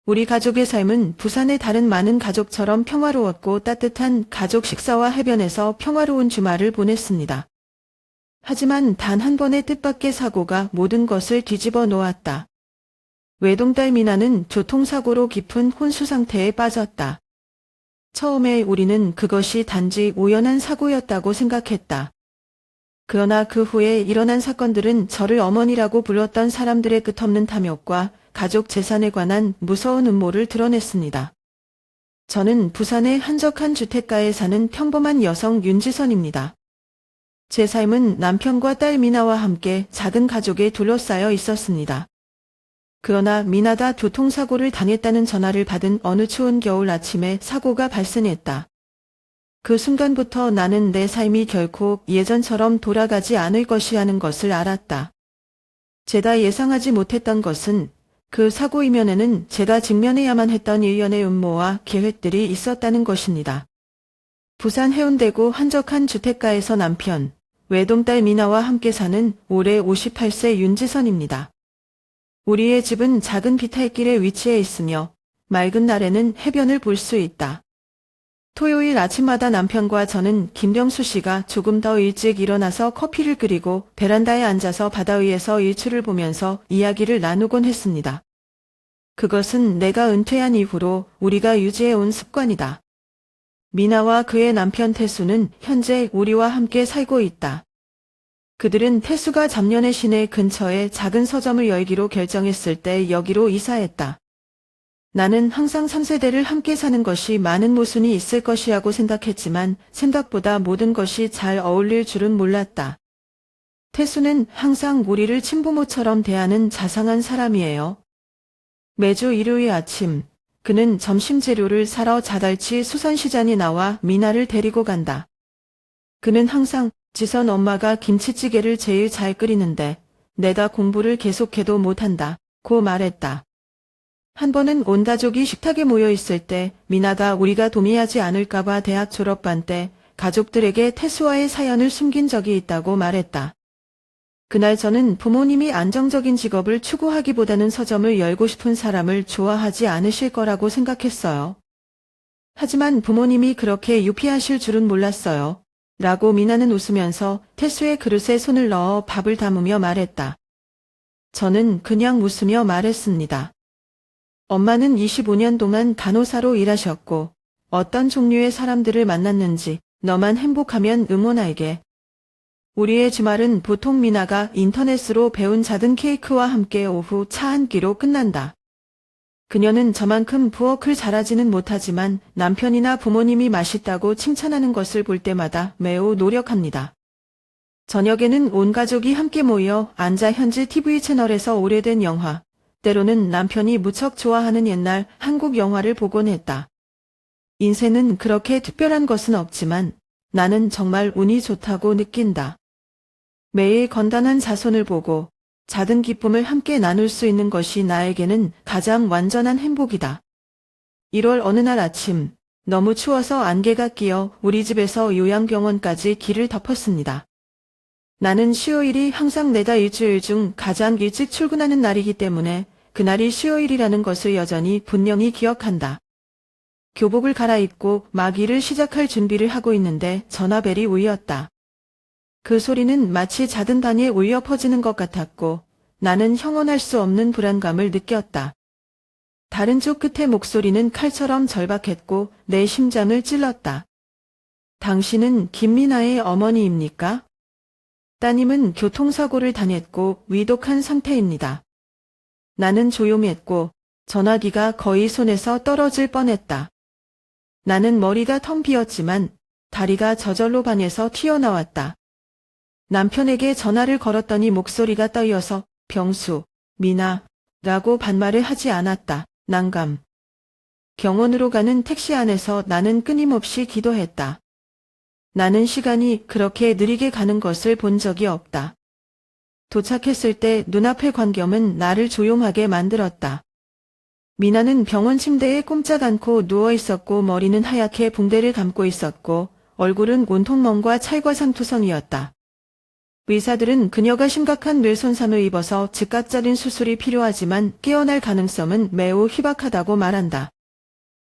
우리 가족의 삶은 부산의 다른 많은 가족처럼 평화로웠고 따뜻한 가족 식사와 해변에서 평화로운 주말을 보냈습니다. 하지만 단 한 번의 뜻밖의 사고가 모든 것을 뒤집어 놓았다. 외동딸 미나는 교통사고로 깊은 혼수 상태에 빠졌다. 처음에 우리는 그것이 단지 우연한 사고였다고 생각했다. 그러나 그 후에 일어난 사건들은 저를 어머니라고 불렀던 사람들의 끝없는 탐욕과 가족 재산에 관한 무서운 음모를 드러냈습니다. 저는 부산의 한적한 주택가에 사는 평범한 여성 윤지선입니다. 제 삶은 남편과 딸 미나와 함께 작은 가족에 둘러싸여 있었습니다. 그러나 미나가 교통사고를 당했다는 전화를 받은 어느 추운 겨울 아침에 사고가 발생했다. 그 순간부터 나는 내 삶이 결코 예전처럼 돌아가지 않을 것이라는 것을 알았다. 제가 예상하지 못했던 것은 그 사고 이면에는 제가 직면해야만 했던 일련의 음모와 계획들이 있었다는 것입니다. 부산 해운대구 한적한 주택가에서 남편, 외동딸 미나와 함께 사는 올해 58세 윤지선입니다. 우리의 집은 작은 비탈길에 위치해 있으며 맑은 날에는 해변을 볼 수 있다. 토요일 아침마다 남편과 저는 김병수 씨가 조금 더 일찍 일어나서 커피를 끓이고 베란다에 앉아서 바다 위에서 일출을 보면서 이야기를 나누곤 했습니다. 그것은 내가 은퇴한 이후로 우리가 유지해온 습관이다. 미나와 그의 남편 태수는 현재 우리와 함께 살고 있다. 그들은 태수가 잡년의 시내 근처에 작은 서점을 열기로 결정했을 때 여기로 이사했다. 나는 항상 3세대를 함께 사는 것이 많은 모순이 있을 것이라고 생각했지만 생각보다 모든 것이 잘 어울릴 줄은 몰랐다. 태수는 항상 우리를 친부모처럼 대하는 자상한 사람이에요. 매주 일요일 아침, 그는 점심 재료를 사러 자달치 수산시장에 나와 미나를 데리고 간다. 그는 항상 지선 엄마가 김치찌개를 제일 잘 끓이는데 내가 공부를 계속해도 못한다 고 말했다. 한 번은 온 가족이 식탁에 모여 있을 때 미나가 우리가 동의하지 않을까봐 대학 졸업반 때 가족들에게 태수와의 사연을 숨긴 적이 있다고 말했다. 그날 저는 부모님이 안정적인 직업을 추구하기보다는 서점을 열고 싶은 사람을 좋아하지 않으실 거라고 생각했어요. 하지만 부모님이 그렇게 유피하실 줄은 몰랐어요. 라고 미나는 웃으면서 태수의 그릇에 손을 넣어 밥을 담으며 말했다. 저는 그냥 웃으며 말했습니다. 엄마는 25년 동안 간호사로 일하셨고 어떤 종류의 사람들을 만났는지 너만 행복하면 응원할게. 우리의 주말은 보통 미나가 인터넷으로 배운 작은 케이크와 함께 오후 차 한 끼로 끝난다. 그녀는 저만큼 부엌을 잘하지는 못하지만 남편이나 부모님이 맛있다고 칭찬하는 것을 볼 때마다 매우 노력합니다. 저녁에는 온 가족이 함께 모여 앉아 현지 TV 채널에서 오래된 영화, 때로는 남편이 무척 좋아하는 옛날 한국 영화를 보곤 했다. 인생은 그렇게 특별한 것은 없지만 나는 정말 운이 좋다고 느낀다. 매일 건강한 자손을 보고 작은 기쁨을 함께 나눌 수 있는 것이 나에게는 가장 완전한 행복이다. 1월 어느 날 아침, 너무 추워서 안개가 끼어 우리 집에서 요양병원까지 길을 덮었습니다. 나는 수요일이 항상 내가 일주일 중 가장 일찍 출근하는 날이기 때문에 그날이 수요일이라는 것을 여전히 분명히 기억한다. 교복을 갈아입고 막 일을 시작할 준비를 하고 있는데 전화벨이 울렸다. 그 소리는 마치 작은 단위에 울려 퍼지는 것 같았고 나는 형언할 수 없는 불안감을 느꼈다. 다른 쪽 끝의 목소리는 칼처럼 절박했고 내 심장을 찔렀다. 당신은 김미나의 어머니입니까? 따님은 교통사고를 당했고 위독한 상태입니다. 나는 조용했고 전화기가 거의 손에서 떨어질 뻔했다. 나는 머리가 텅 비었지만 다리가 저절로 방에서 튀어나왔다. 남편에게 전화를 걸었더니 목소리가 떨려서 병수, 미나 라고 반말을 하지 않았다. 난감. 병원으로 가는 택시 안에서 나는 끊임없이 기도했다. 나는 시간이 그렇게 느리게 가는 것을 본 적이 없다. 도착했을 때 눈앞의 광경은 나를 조용하게 만들었다. 미나는 병원 침대에 꼼짝 않고 누워 있었고 머리는 하얗게 붕대를 감고 있었고 얼굴은 온통 멍과 찰과상투성이었다. 의사들은 그녀가 심각한 뇌 손상을 입어서 즉각적인 수술이 필요하지만 깨어날 가능성은 매우 희박하다고 말한다.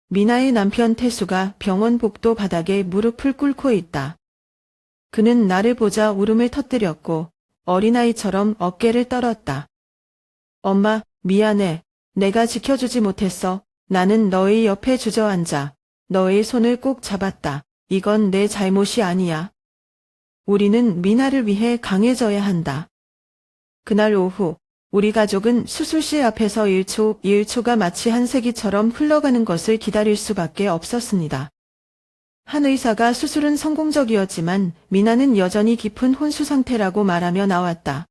미나의 남편 태수가 병원 복도 바닥에 무릎을 꿇고 있다. 그는 나를 보자 울음을 터뜨렸고 어린아이처럼 어깨를 떨었다. 엄마, 미안해. 내가 지켜주지 못했어. 나는 너의 옆에 주저앉아 너의 손을 꼭 잡았다. 이건 내 잘못이 아니야. 우리는 미나를 위해 강해져야 한다. 그날 오후 우리 가족은 수술실 앞에서 1초가 마치 한 세기처럼 흘러가는 것을 기다릴 수밖에 없었습니다. 한 의사가 수술은 성공적이었지만 미나는 여전히 깊은 혼수 상태라고 말하며 나왔다.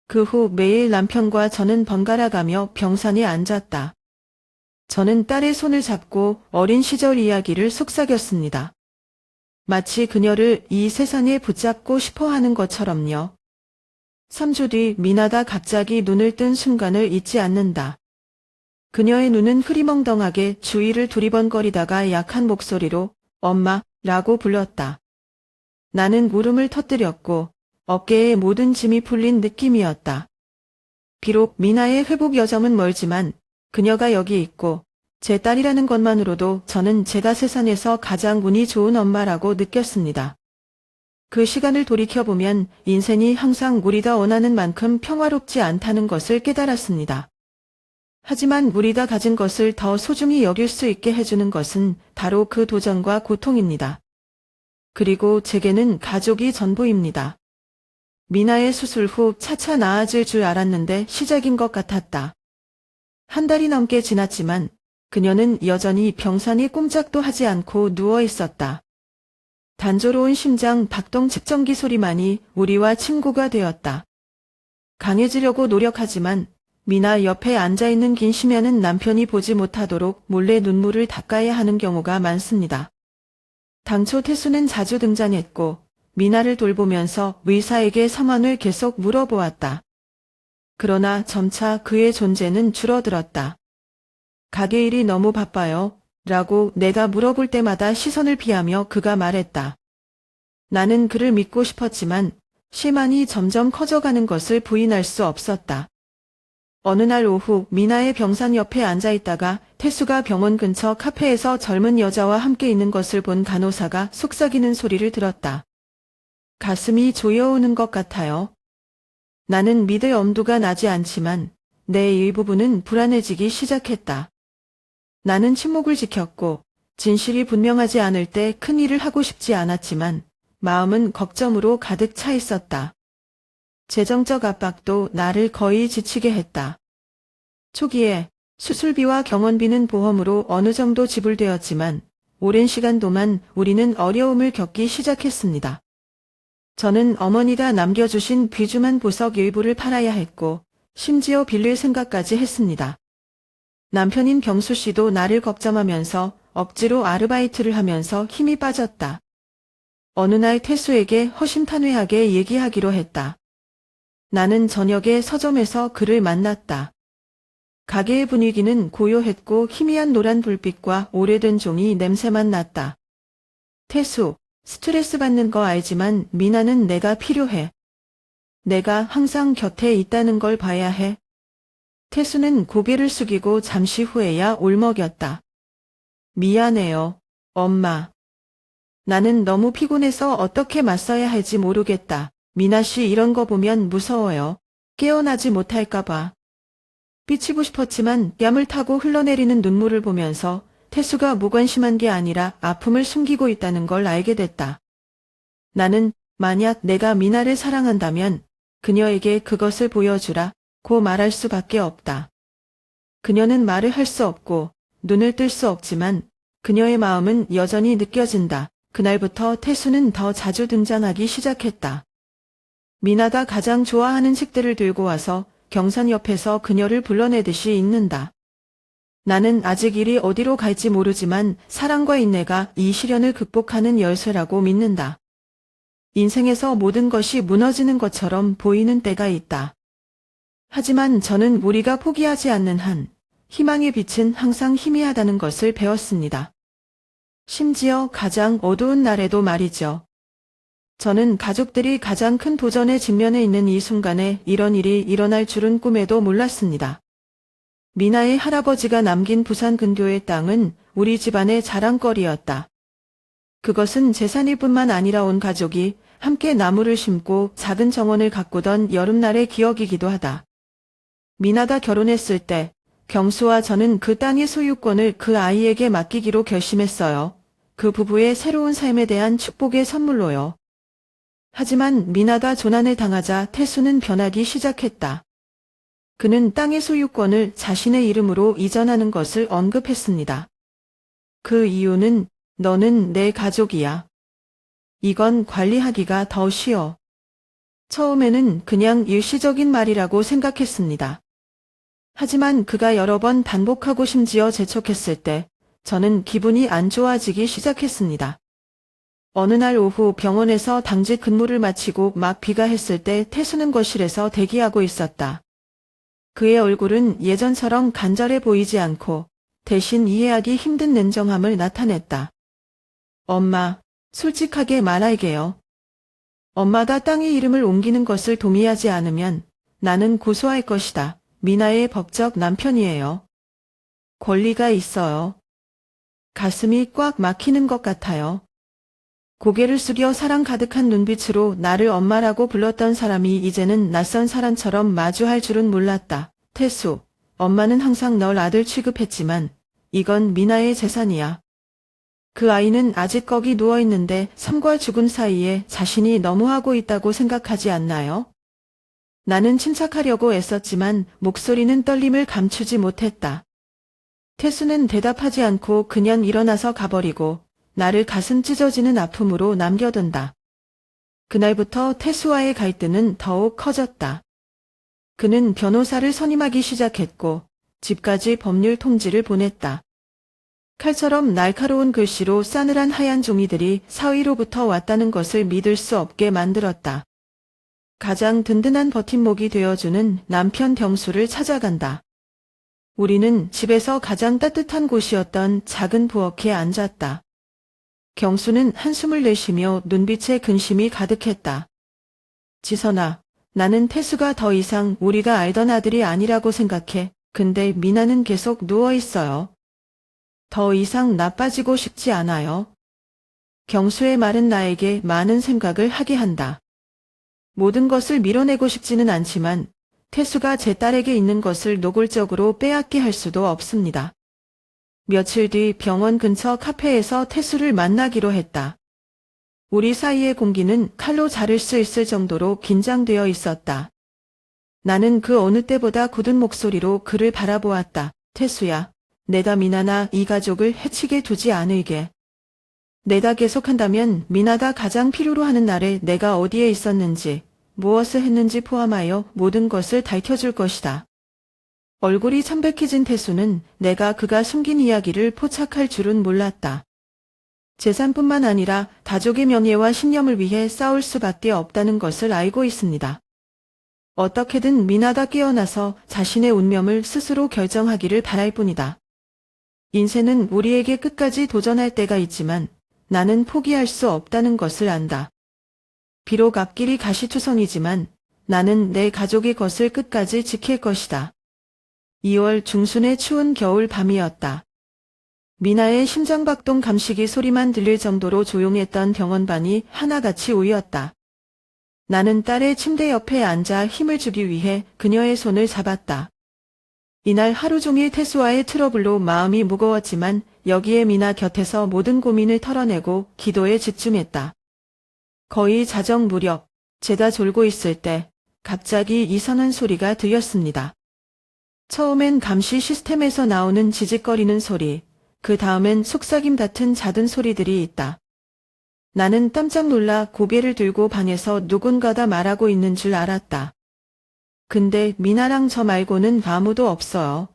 그 후 매일 남편과 저는 번갈아가며 병상에 앉았다. 저는 딸의 손을 잡고 어린 시절 이야기를 속삭였습니다. 마치 그녀를 이 세상에 붙잡고 싶어 하는 것처럼요. 3주 뒤 미나가 갑자기 눈을 뜬 순간을 잊지 않는다. 그녀의 눈은 흐리멍덩하게 주위를 두리번거리다가 약한 목소리로 엄마 라고 불렀다. 나는 울음을 터뜨렸고 어깨에 모든 짐이 풀린 느낌이었다. 비록 미나의 회복 여정은 멀지만 그녀가 여기 있고 제 딸이라는 것만으로도 저는 제가 세상에서 가장 운이 좋은 엄마라고 느꼈습니다. 그 시간을 돌이켜보면 인생이 항상 우리가 원하는 만큼 평화롭지 않다는 것을 깨달았습니다. 하지만 우리가 가진 것을 더 소중히 여길 수 있게 해주는 것은 바로 그 도전과 고통입니다. 그리고 제게는 가족이 전부입니다. 미나의 수술 후 차차 나아질 줄 알았는데 시작인 것 같았다. 한 달이 넘게 지났지만 그녀는 여전히 병상에 꼼짝도 하지 않고 누워 있었다. 단조로운 심장 박동 측정기 소리만이 우리와 친구가 되었다. 강해지려고 노력하지만 미나 옆에 앉아있는 김심연은 남편이 보지 못하도록 몰래 눈물을 닦아야 하는 경우가 많습니다. 당초 태수는 자주 등장했고 미나를 돌보면서 의사에게 상황을 계속 물어보았다. 그러나 점차 그의 존재는 줄어들었다. 가게 일이 너무 바빠요. 라고 내가 물어볼 때마다 시선을 피하며 그가 말했다. 나는 그를 믿고 싶었지만 실망이 점점 커져가는 것을 부인할 수 없었다. 어느 날 오후 미나의 병상 옆에 앉아있다가 태수가 병원 근처 카페에서 젊은 여자와 함께 있는 것을 본 간호사가 속삭이는 소리를 들었다. 가슴이 조여오는 것 같아요. 나는 믿을 엄두가 나지 않지만 내 일부분은 불안해지기 시작했다. 나는 침묵을 지켰고 진실이 분명하지 않을 때 큰 일을 하고 싶지 않았지만 마음은 걱정으로 가득 차 있었다. 재정적 압박도 나를 거의 지치게 했다. 초기에 수술비와 병원비는 보험으로 어느 정도 지불되었지만 오랜 시간 동안 우리는 어려움을 겪기 시작했습니다. 저는 어머니가 남겨주신 귀중한 보석 일부를 팔아야 했고 심지어 빌릴 생각까지 했습니다. 남편인 경수 씨도 나를 걱정하면서 억지로 아르바이트를 하면서 힘이 빠졌다. 어느 날 태수에게 허심탄회하게 얘기하기로 했다. 나는 저녁에 서점에서 그를 만났다. 가게의 분위기는 고요했고 희미한 노란 불빛과 오래된 종이 냄새만 났다. 태수, 스트레스 받는 거 알지만 미나는 내가 필요해. 내가 항상 곁에 있다는 걸 봐야 해. 태수는 고개를 숙이고 잠시 후에야 울먹였다. 미안해요, 엄마. 나는 너무 피곤해서 어떻게 맞서야 할지 모르겠다. 미나 씨 이런 거 보면 무서워요. 깨어나지 못할까 봐. 삐치고 싶었지만 뺨을 타고 흘러내리는 눈물을 보면서 태수가 무관심한 게 아니라 아픔을 숨기고 있다는 걸 알게 됐다. 나는 만약 내가 미나를 사랑한다면 그녀에게 그것을 보여주라 고 말할 수밖에 없다. 그녀는 말을 할 수 없고 눈을 뜰 수 없지만 그녀의 마음은 여전히 느껴진다. 그날부터 태수는 더 자주 등장하기 시작했다. 미나가 가장 좋아하는 책들을 들고 와서 경산 옆에서 그녀를 불러내듯이 읽는다. 나는 아직 일이 어디로 갈지 모르지만 사랑과 인내가 이 시련을 극복하는 열쇠라고 믿는다. 인생에서 모든 것이 무너지는 것처럼 보이는 때가 있다. 하지만 저는 우리가 포기하지 않는 한 희망의 빛은 항상 희미하다는 것을 배웠습니다. 심지어 가장 어두운 날에도 말이죠. 저는 가족들이 가장 큰 도전에 직면해 있는 이 순간에 이런 일이 일어날 줄은 꿈에도 몰랐습니다. 미나의 할아버지가 남긴 부산 근교의 땅은 우리 집안의 자랑거리였다. 그것은 재산일 뿐만 아니라 온 가족이 함께 나무를 심고 작은 정원을 가꾸던 여름날의 기억이기도 하다. 미나가 결혼했을 때 경수와 저는 그 땅의 소유권을 그 아이에게 맡기기로 결심했어요. 그 부부의 새로운 삶에 대한 축복의 선물로요. 하지만 미나가 조난을 당하자 태수는 변하기 시작했다. 그는 땅의 소유권을 자신의 이름으로 이전하는 것을 언급했습니다. 그 이유는 너는 내 가족이야. 이건 관리하기가 더 쉬워. 처음에는 그냥 일시적인 말이라고 생각했습니다. 하지만 그가 여러 번 반복하고 심지어 재촉했을 때 저는 기분이 안 좋아지기 시작했습니다. 어느 날 오후 병원에서 당직 근무를 마치고 막 비가했을 때 태수는 거실에서 대기하고 있었다. 그의 얼굴은 예전처럼 간절해 보이지 않고 대신 이해하기 힘든 냉정함을 나타냈다. 엄마, 솔직하게 말할게요. 엄마가 땅의 이름을 옮기는 것을 동의하지 않으면 나는 고소할 것이다. 미나의 법적 남편이에요. 권리가 있어요. 가슴이 꽉 막히는 것 같아요. 고개를 숙여 사랑 가득한 눈빛으로 나를 엄마라고 불렀던 사람이 이제는 낯선 사람처럼 마주할 줄은 몰랐다. 태수, 엄마는 항상 널 아들 취급했지만 이건 미나의 재산이야. 그 아이는 아직 거기 누워있는데 삶과 죽음 사이에 자신이 너무하고 있다고 생각하지 않나요? 나는 침착하려고 애썼지만 목소리는 떨림을 감추지 못했다. 태수는 대답하지 않고 그냥 일어나서 가버리고 나를 가슴 찢어지는 아픔으로 남겨둔다. 그날부터 태수와의 갈등은 더욱 커졌다. 그는 변호사를 선임하기 시작했고 집까지 법률 통지를 보냈다. 칼처럼 날카로운 글씨로 싸늘한 하얀 종이들이 사위로부터 왔다는 것을 믿을 수 없게 만들었다. 가장 든든한 버팀목이 되어주는 남편 병수를 찾아간다. 우리는 집에서 가장 따뜻한 곳이었던 작은 부엌에 앉았다. 경수는 한숨을 내쉬며 눈빛에 근심이 가득했다. 지선아, 나는 태수가 더 이상 우리가 알던 아들이 아니라고 생각해. 근데 미나는 계속 누워있어요. 더 이상 나빠지고 싶지 않아요. 경수의 말은 나에게 많은 생각을 하게 한다. 모든 것을 밀어내고 싶지는 않지만 태수가 제 딸에게 있는 것을 노골적으로 빼앗게 할 수도 없습니다. 며칠 뒤 병원 근처 카페에서 태수를 만나기로 했다. 우리 사이의 공기는 칼로 자를 수 있을 정도로 긴장되어 있었다. 나는 그 어느 때보다 굳은 목소리로 그를 바라보았다. 태수야, 내가 미나나 이 가족을 해치게 두지 않을게. 내가 계속한다면 미나가 가장 필요로 하는 날에 내가 어디에 있었는지, 무엇을 했는지 포함하여 모든 것을 밝혀줄 것이다. 얼굴이 창백해진 태수는 내가 그가 숨긴 이야기를 포착할 줄은 몰랐다. 재산뿐만 아니라 가족의 명예와 신념을 위해 싸울 수밖에 없다는 것을 알고 있습니다. 어떻게든 미나가 깨어나서 자신의 운명을 스스로 결정하기를 바랄 뿐이다. 인생은 우리에게 끝까지 도전할 때가 있지만 나는 포기할 수 없다는 것을 안다. 비록 앞길이 가시투성이지만 나는 내 가족의 것을 끝까지 지킬 것이다. 2월 중순의 추운 겨울 밤이었다. 미나의 심장박동 감식이 소리만 들릴 정도로 조용했던 병원반이 하나같이 오였다. 나는 딸의 침대 옆에 앉아 힘을 주기 위해 그녀의 손을 잡았다. 이날 하루 종일 태수와의 트러블로 마음이 무거웠지만 여기에 미나 곁에서 모든 고민을 털어내고 기도에 집중했다. 거의 자정 무렵, 제가 졸고 있을 때 갑자기 이상한 소리가 들렸습니다. 처음엔 감시 시스템에서 나오는 지직거리는 소리, 그 다음엔 속삭임 같은 잦은 소리들이 있다. 나는 깜짝 놀라 고개를 들고 방에서 누군가가 말하고 있는 줄 알았다. 근데 미나랑 저 말고는 아무도 없어요.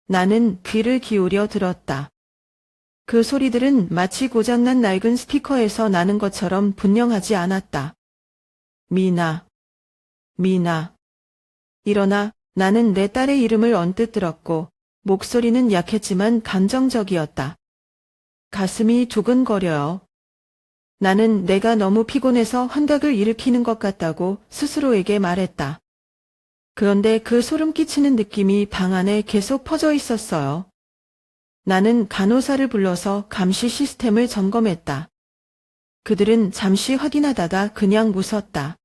나는 귀를 기울여 들었다. 그 소리들은 마치 고장난 낡은 스피커에서 나는 것처럼 분명하지 않았다. 미나. 미나. 일어나. 나는 내 딸의 이름을 언뜻 들었고 목소리는 약했지만 감정적이었다. 가슴이 두근거려요. 나는 내가 너무 피곤해서 환각을 일으키는 것 같다고 스스로에게 말했다. 그런데 그 소름 끼치는 느낌이 방 안에 계속 퍼져 있었어요. 나는 간호사를 불러서 감시 시스템을 점검했다. 그들은 잠시 확인하다가 그냥 웃었다.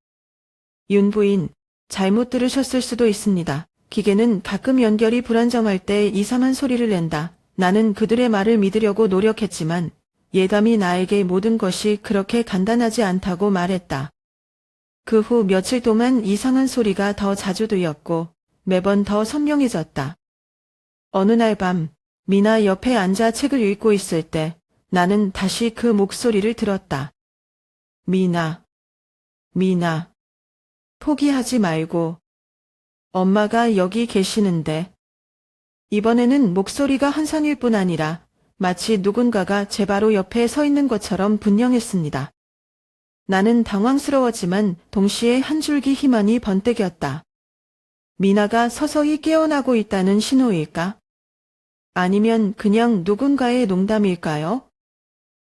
윤 부인, 잘못 들으셨을 수도 있습니다. 기계는 가끔 연결이 불안정할 때 이상한 소리를 낸다. 나는 그들의 말을 믿으려고 노력했지만 예감이 나에게 모든 것이 그렇게 간단하지 않다고 말했다. 그 후 며칠 동안 이상한 소리가 더 자주 들렸고 매번 더 선명해졌다. 어느 날 밤, 미나 옆에 앉아 책을 읽고 있을 때 나는 다시 그 목소리를 들었다. 미나, 미나, 포기하지 말고. 엄마가 여기 계시는데. 이번에는 목소리가 한상일 뿐 아니라 마치 누군가가 제 바로 옆에 서 있는 것처럼 분명했습니다. 나는 당황스러웠지만 동시에 한 줄기 희망이 번뜩였다. 미나가 서서히 깨어나고 있다는 신호일까? 아니면 그냥 누군가의 농담일까요?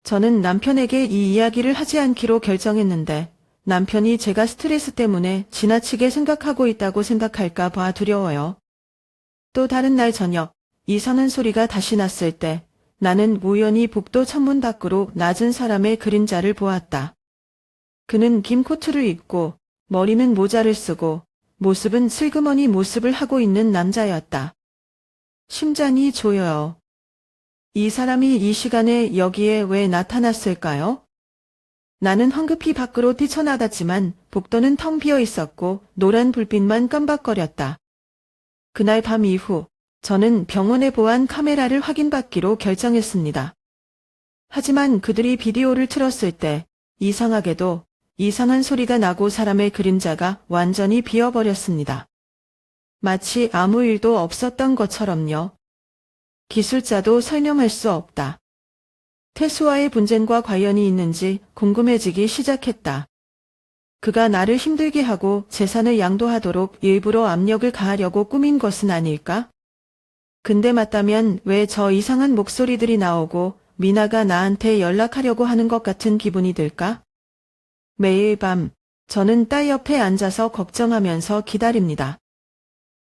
저는 남편에게 이 이야기를 하지 않기로 결정했는데 남편이 제가 스트레스 때문에 지나치게 생각하고 있다고 생각할까 봐 두려워요. 또 다른 날 저녁, 이상한 소리가 다시 났을 때 나는 우연히 복도 천문 밖으로 낮은 사람의 그림자를 보았다. 그는 긴 코트를 입고 머리는 모자를 쓰고 모습은 슬그머니 모습을 하고 있는 남자였다. 심장이 조여요. 이 사람이 이 시간에 여기에 왜 나타났을까요? 나는 황급히 밖으로 뛰쳐나갔지만 복도는 텅 비어 있었고 노란 불빛만 깜박거렸다. 그날 밤 이후 저는 병원의 보안 카메라를 확인받기로 결정했습니다. 하지만 그들이 비디오를 틀었을 때 이상하게도 이상한 소리가 나고 사람의 그림자가 완전히 비어버렸습니다. 마치 아무 일도 없었던 것처럼요. 기술자도 설명할 수 없다. 태수와의 분쟁과 관련이 있는지 궁금해지기 시작했다. 그가 나를 힘들게 하고 재산을 양도하도록 일부러 압력을 가하려고 꾸민 것은 아닐까? 근데 맞다면 왜 저 이상한 목소리들이 나오고 미나가 나한테 연락하려고 하는 것 같은 기분이 들까? 매일 밤 저는 딸 옆에 앉아서 걱정하면서 기다립니다.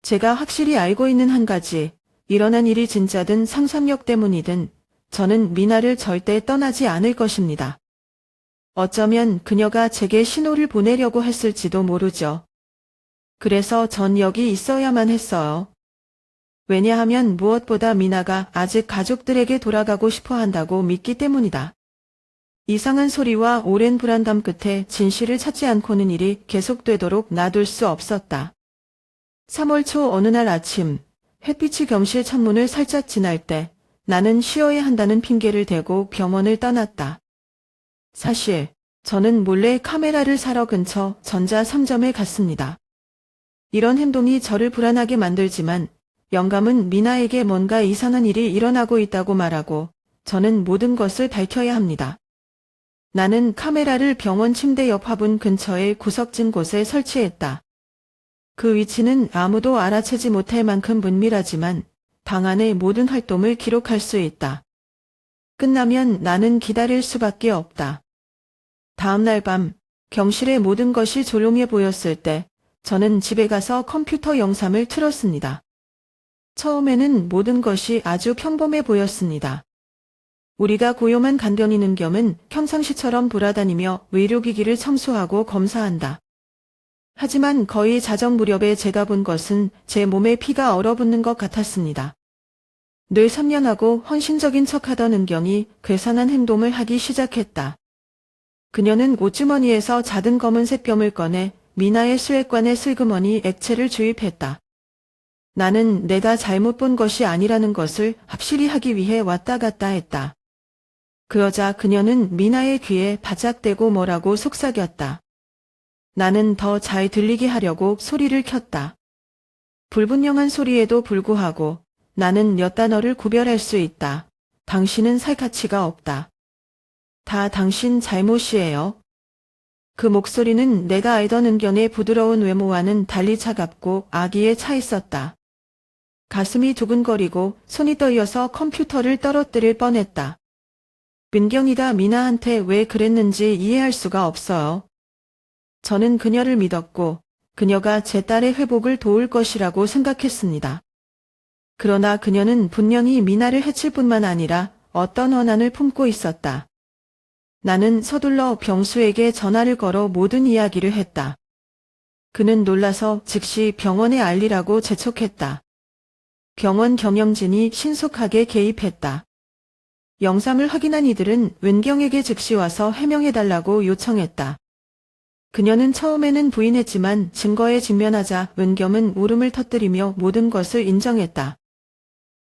제가 확실히 알고 있는 한 가지, 일어난 일이 진짜든 상상력 때문이든 저는 미나를 절대 떠나지 않을 것입니다. 어쩌면 그녀가 제게 신호를 보내려고 했을지도 모르죠. 그래서 전 여기 있어야만 했어요. 왜냐하면 무엇보다 미나가 아직 가족들에게 돌아가고 싶어 한다고 믿기 때문이다. 이상한 소리와 오랜 불안감 끝에 진실을 찾지 않고는 일이 계속되도록 놔둘 수 없었다. 3월 초 어느 날 아침, 햇빛이 경실 창문을 살짝 지날 때 나는 쉬어야 한다는 핑계를 대고 병원을 떠났다. 사실 저는 몰래 카메라를 사러 근처 전자 3점에 갔습니다. 이런 행동이 저를 불안하게 만들지만 영감은 미나에게 뭔가 이상한 일이 일어나고 있다고 말하고 저는 모든 것을 밝혀야 합니다. 나는 카메라를 병원 침대 옆 화분 근처의 구석진 곳에 설치했다. 그 위치는 아무도 알아채지 못할 만큼 은밀하지만 방 안의 모든 활동을 기록할 수 있다. 끝나면 나는 기다릴 수밖에 없다. 다음 날 밤, 경실의 모든 것이 조용해 보였을 때 저는 집에 가서 컴퓨터 영상을 틀었습니다. 처음에는 모든 것이 아주 평범해 보였습니다. 우리가 고요한 간병인 능겸은 평상시처럼 돌아다니며 의료기기를 청소하고 검사한다. 하지만 거의 자정 무렵에 제가 본 것은 제 몸에 피가 얼어붙는 것 같았습니다. 늘 선량하고 헌신적인 척하던 은경이 괴상한 행동을 하기 시작했다. 그녀는 옷주머니에서 작은 검은색 병을 꺼내 미나의 수액관에 슬그머니 액체를 주입했다. 나는 내가 잘못 본 것이 아니라는 것을 확실히 하기 위해 왔다 갔다 했다. 그러자 그녀는 미나의 귀에 바짝 대고 뭐라고 속삭였다. 나는 더 잘 들리게 하려고 소리를 켰다. 불분명한 소리에도 불구하고 나는 몇 단어를 구별할 수 있다. 당신은 살 가치가 없다. 다 당신 잘못이에요. 그 목소리는 내가 알던 은견의 부드러운 외모와는 달리 차갑고 악의에 차 있었다. 가슴이 두근거리고 손이 떨려서 컴퓨터를 떨어뜨릴 뻔했다. 민경이가 미나한테 왜 그랬는지 이해할 수가 없어요. 저는 그녀를 믿었고 그녀가 제 딸의 회복을 도울 것이라고 생각했습니다. 그러나 그녀는 분명히 미나를 해칠 뿐만 아니라 어떤 원한을 품고 있었다. 나는 서둘러 병수에게 전화를 걸어 모든 이야기를 했다. 그는 놀라서 즉시 병원에 알리라고 재촉했다. 병원 경영진이 신속하게 개입했다. 영상을 확인한 이들은 은경에게 즉시 와서 해명해달라고 요청했다. 그녀는 처음에는 부인했지만 증거에 직면하자 은겸은 울음을 터뜨리며 모든 것을 인정했다.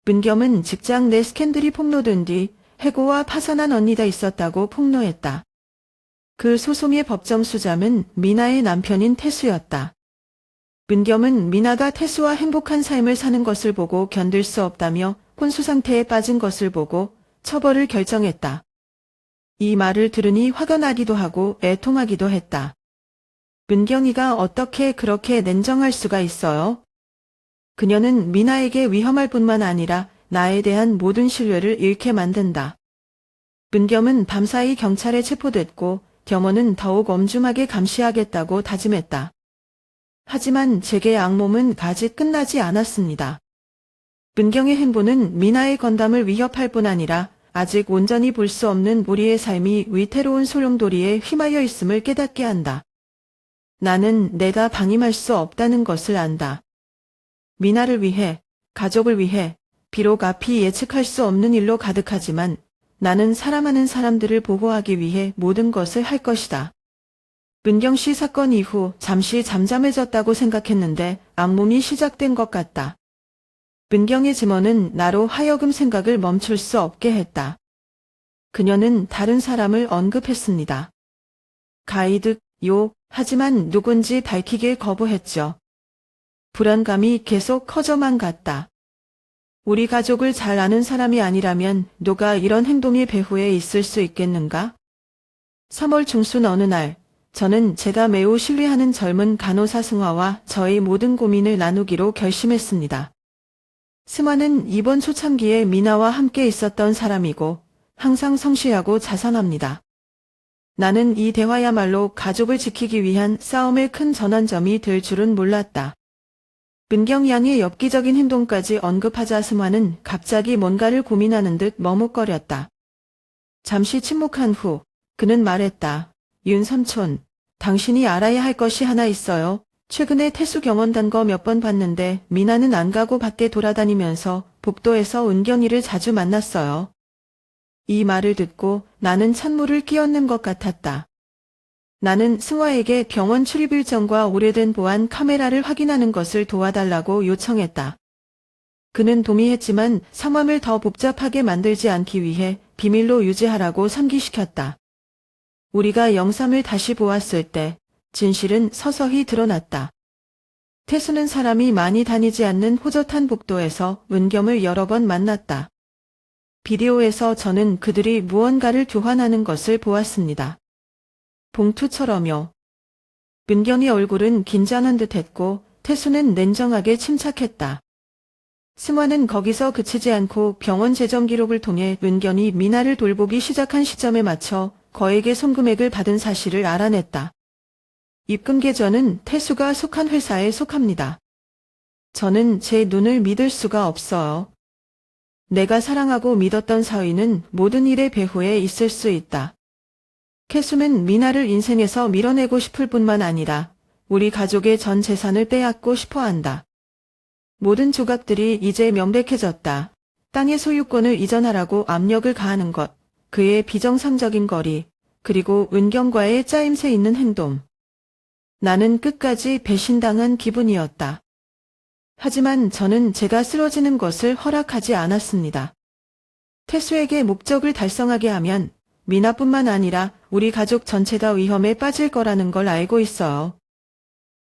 은겸은 직장 내 스캔들이 폭로된 뒤 해고와 파산한 언니가 있었다고 폭로했다. 그 소송의 법정 수장은 미나의 남편인 태수였다. 은겸은 미나가 태수와 행복한 삶을 사는 것을 보고 견딜 수 없다며 혼수 상태에 빠진 것을 보고 처벌을 결정했다. 이 말을 들으니 화가 나기도 하고 애통하기도 했다. 은경이가 어떻게 그렇게 냉정할 수가 있어요? 그녀는 미나에게 위험할 뿐만 아니라 나에 대한 모든 신뢰를 잃게 만든다. 은겸은 밤사이 경찰에 체포됐고 경호는 더욱 엄중하게 감시하겠다고 다짐했다. 하지만 제게 악몽은 아직 끝나지 않았습니다. 은경의 행보는 미나의 건담을 위협할 뿐 아니라 아직 온전히 볼 수 없는 우리의 삶이 위태로운 소용돌이에 휘말려 있음을 깨닫게 한다. 나는 내가 방임할 수 없다는 것을 안다. 미나를 위해, 가족을 위해, 비록 앞이 예측할 수 없는 일로 가득하지만 나는 사랑하는 사람들을 보호하기 위해 모든 것을 할 것이다. 은경 씨 사건 이후 잠시 잠잠해졌다고 생각했는데 악몽이 시작된 것 같다. 은경의 증언은 나로 하여금 생각을 멈출 수 없게 했다. 그녀는 다른 사람을 언급했습니다. 가이드, 하지만 누군지 밝히길 거부했죠. 불안감이 계속 커져만 갔다. 우리 가족을 잘 아는 사람이 아니라면 누가 이런 행동의 배후에 있을 수 있겠는가? 3월 중순 어느 날, 저는 제가 매우 신뢰하는 젊은 간호사 승화와 저의 모든 고민을 나누기로 결심했습니다. 승화는 이번 초창기에 미나와 함께 있었던 사람이고 항상 성실하고 자상합니다. 나는 이 대화야말로 가족을 지키기 위한 싸움의 큰 전환점이 될 줄은 몰랐다. 은경 양의 엽기적인 행동까지 언급하자 승화는 갑자기 뭔가를 고민하는 듯 머뭇거렸다. 잠시 침묵한 후 그는 말했다. 윤 삼촌, 당신이 알아야 할 것이 하나 있어요. 최근에 태수 경원단 거 몇 번 봤는데 미나는 안 가고 밖에 돌아다니면서 복도에서 은경이를 자주 만났어요. 이 말을 듣고 나는 찬물을 끼얹는 것 같았다. 나는 승화에게 병원 출입 일정과 오래된 보안 카메라를 확인하는 것을 도와달라고 요청했다. 그는 동의했지만 상황을 더 복잡하게 만들지 않기 위해 비밀로 유지하라고 상기시켰다. 우리가 영상을 다시 보았을 때 진실은 서서히 드러났다. 태수는 사람이 많이 다니지 않는 호젓한 복도에서 은겸을 여러 번 만났다. 비디오에서 저는 그들이 무언가를 교환하는 것을 보았습니다. 봉투처럼요. 은경의 얼굴은 긴장한 듯했고 태수는 냉정하게 침착했다. 승화는 거기서 그치지 않고 병원 재정 기록을 통해 은경이 미나를 돌보기 시작한 시점에 맞춰 거액의 송금액을 받은 사실을 알아냈다. 입금 계좌는 태수가 속한 회사에 속합니다. 저는 제 눈을 믿을 수가 없어요. 내가 사랑하고 믿었던 사위는 모든 일의 배후에 있을 수 있다. 태수는 미나를 인생에서 밀어내고 싶을 뿐만 아니라 우리 가족의 전 재산을 빼앗고 싶어 한다. 모든 조각들이 이제 명백해졌다. 땅의 소유권을 이전하라고 압력을 가하는 것, 그의 비정상적인 거리, 그리고 은경과의 짜임새 있는 행동. 나는 끝까지 배신당한 기분이었다. 하지만 저는 제가 쓰러지는 것을 허락하지 않았습니다. 태수에게 목적을 달성하게 하면 미나뿐만 아니라 우리 가족 전체가 위험에 빠질 거라는 걸 알고 있어요.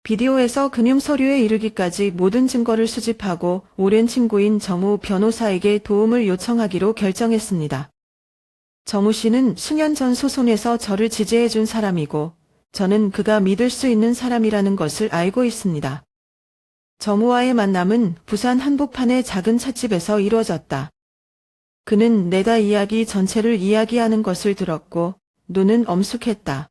비디오에서 금융 서류에 이르기까지 모든 증거를 수집하고 오랜 친구인 정우 변호사에게 도움을 요청하기로 결정했습니다. 정우 씨는 수년 전 소송에서 저를 지지해준 사람이고 저는 그가 믿을 수 있는 사람이라는 것을 알고 있습니다. 정우와의 만남은 부산 한복판의 작은 찻집에서 이루어졌다. 그는 내다 이야기 전체를 이야기하는 것을 들었고 눈은 엄숙했다.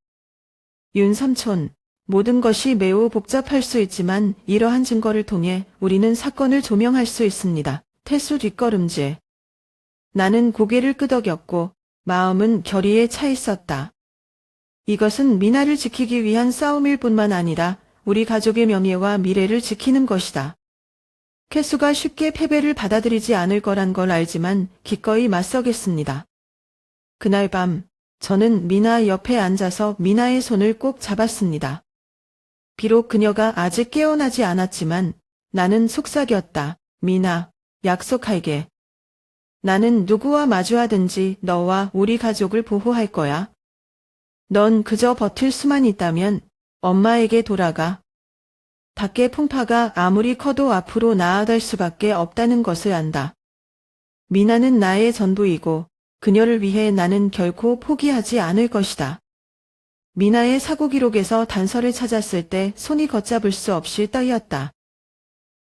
윤 삼촌, 모든 것이 매우 복잡할 수 있지만 이러한 증거를 통해 우리는 사건을 조명할 수 있습니다. 태수 뒷걸음질. 나는 고개를 끄덕였고 마음은 결의에 차 있었다. 이것은 미나를 지키기 위한 싸움일 뿐만 아니라 우리 가족의 명예와 미래를 지키는 것이다. 캐수가 쉽게 패배를 받아들이지 않을 거란 걸 알지만 기꺼이 맞서겠습니다. 그날 밤 저는 미나 옆에 앉아서 미나의 손을 꼭 잡았습니다. 비록 그녀가 아직 깨어나지 않았지만 나는 속삭였다. 미나, 약속할게. 나는 누구와 마주하든지 너와 우리 가족을 보호할 거야. 넌 그저 버틸 수만 있다면 엄마에게 돌아가. 밖의 풍파가 아무리 커도 앞으로 나아갈 수밖에 없다는 것을 안다. 미나는 나의 전부이고 그녀를 위해 나는 결코 포기하지 않을 것이다. 미나의 사고 기록에서 단서를 찾았을 때 손이 걷잡을 수 없이 떨렸다.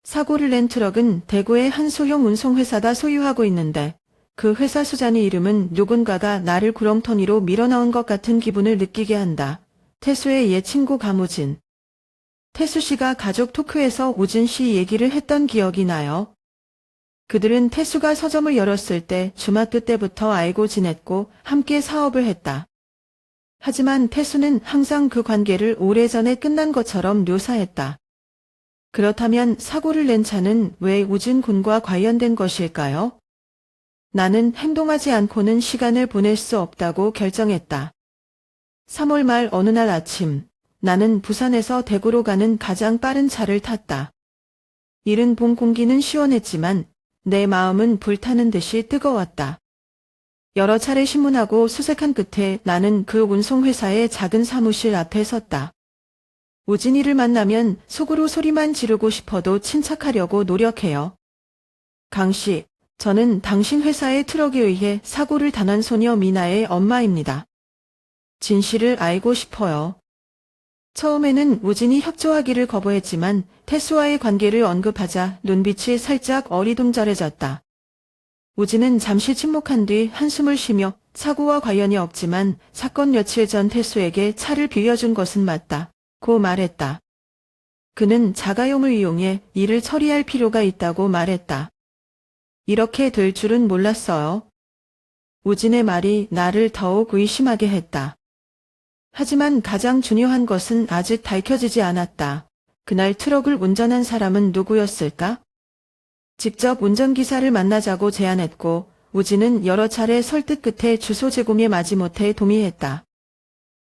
사고를 낸 트럭은 대구의 한 소형 운송회사가 소유하고 있는데 그 회사 수장의 이름은 누군가가 나를 구렁텅이로 밀어넣은 것 같은 기분을 느끼게 한다. 태수의 옛 친구 가무진. 태수 씨가 가족 토크에서 우진 씨 얘기를 했던 기억이 나요. 그들은 태수가 서점을 열었을 때 중학교 때부터 알고 지냈고 함께 사업을 했다. 하지만 태수는 항상 그 관계를 오래전에 끝난 것처럼 묘사했다. 그렇다면 사고를 낸 차는 왜 우진 군과 관련된 것일까요? 나는 행동하지 않고는 시간을 보낼 수 없다고 결정했다. 3월 말 어느 날 아침, 나는 부산에서 대구로 가는 가장 빠른 차를 탔다. 이른 봄 공기는 시원했지만 내 마음은 불타는 듯이 뜨거웠다. 여러 차례 신문하고 수색한 끝에 나는 그 운송회사의 작은 사무실 앞에 섰다. 우진이를 만나면 속으로 소리만 지르고 싶어도 침착하려고 노력해요. 강 씨, 저는 당신 회사의 트럭에 의해 사고를 당한 소녀 미나의 엄마입니다. 진실을 알고 싶어요. 처음에는 우진이 협조하기를 거부했지만 태수와의 관계를 언급하자 눈빛이 살짝 어리둥절해졌다. 우진은 잠시 침묵한 뒤 한숨을 쉬며 사고와 관련이 없지만 사건 며칠 전 태수에게 차를 빌려준 것은 맞다. 고 말했다. 그는 자가용을 이용해 일을 처리할 필요가 있다고 말했다. 이렇게 될 줄은 몰랐어요. 우진의 말이 나를 더욱 의심하게 했다. 하지만 가장 중요한 것은 아직 밝혀지지 않았다. 그날 트럭을 운전한 사람은 누구였을까? 직접 운전기사를 만나자고 제안했고 우진은 여러 차례 설득 끝에 주소 제공에 마지못해 동의했다.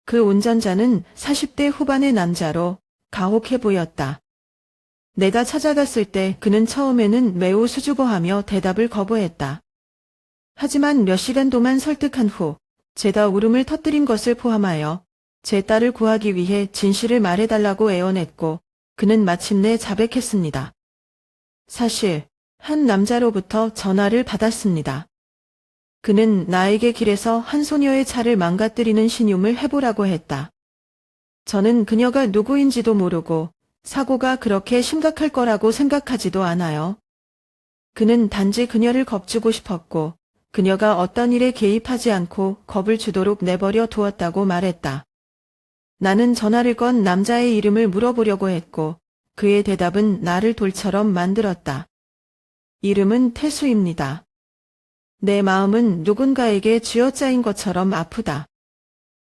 그 운전자는 40대 후반의 남자로 가혹해 보였다. 내가 찾아갔을 때 그는 처음에는 매우 수줍어하며 대답을 거부했다. 하지만 몇 시간 동안 설득한 후 죄다 울음을 터뜨린 것을 포함하여 제 딸을 구하기 위해 진실을 말해달라고 애원했고 그는 마침내 자백했습니다. 사실 한 남자로부터 전화를 받았습니다. 그는 나에게 길에서 한 소녀의 차를 망가뜨리는 신용을 해보라고 했다. 저는 그녀가 누구인지도 모르고 사고가 그렇게 심각할 거라고 생각하지도 않아요. 그는 단지 그녀를 겁주고 싶었고 그녀가 어떤 일에 개입하지 않고 겁을 주도록 내버려 두었다고 말했다. 나는 전화를 건 남자의 이름을 물어보려고 했고 그의 대답은 나를 돌처럼 만들었다. 이름은 태수입니다. 내 마음은 누군가에게 쥐어짜인 것처럼 아프다.